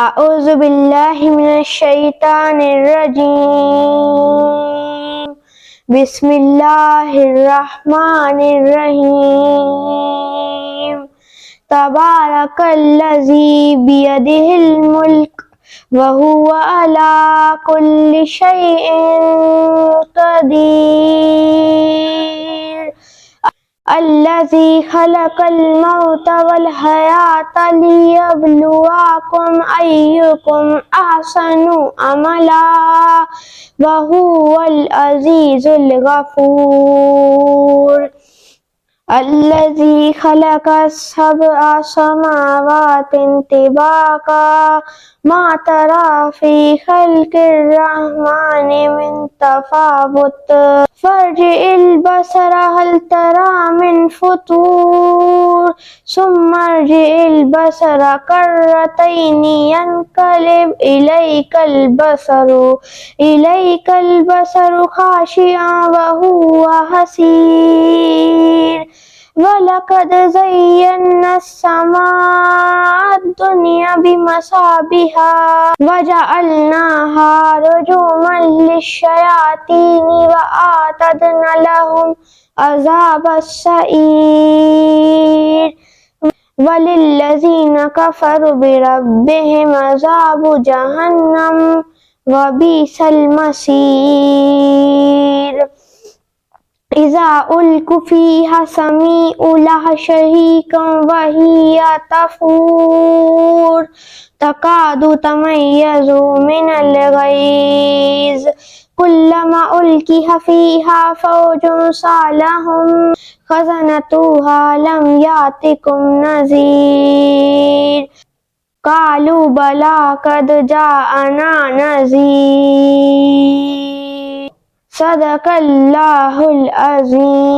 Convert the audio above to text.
अऊज़ु बिल्लाहि मिनश्शैतानिर्रजीम। बिस्मिल्लाहिर्रहमानिर्रहीम। तबारकल्लज़ी बियदिहिल मुल्क व हुवा अला कुल्लि शैइन क़दीर। अल्लज़ी खलक़ल मौता वल हयाता लियब्लुवकुम अय्युकुम अहसनु अमला व हुवल अज़ीज़ुल गफ़ूर। अल्लज़ी खलक़ सबअ समावातिन तिबाक़ा मा तरा फ़ी ख़ल्क़िर रहमानि मिन तफ़ावुत फ़र्जिइल बसर हल तरा मिन फ़ुतूर सुम्मा अर्जिइल बसर कर्रतैनि यन्क़लिब इलैकल बसरु ख़ाशिअन व हुवा हसीर। वलक़द ज़य्यन्नास समाअद दुनिया बिमसाबिहा वजअलनाहा रुजुमन लिश्शयातीनि व आतदना लहुम अज़ाबस सईर। वलिल्लज़ीना कफ़रू बिरब्बिहिम अज़ाबु जहन्नम व बिसल मसीर। इज़ा उल्क़ू फ़ीहा समीअू लहा शहीक़न व हिया तफ़ूर तकादु तमय्यज़ु मिनल ग़ैज़ कुल्लमा उल्क़िया फ़ीहा फ़ौजुन सालहुम ख़ज़नतुहा लम यातिकुम नज़ीर। क़ालू बला क़द जाअना नज़ीर। सदक़ल्लाहुल अज़ीम।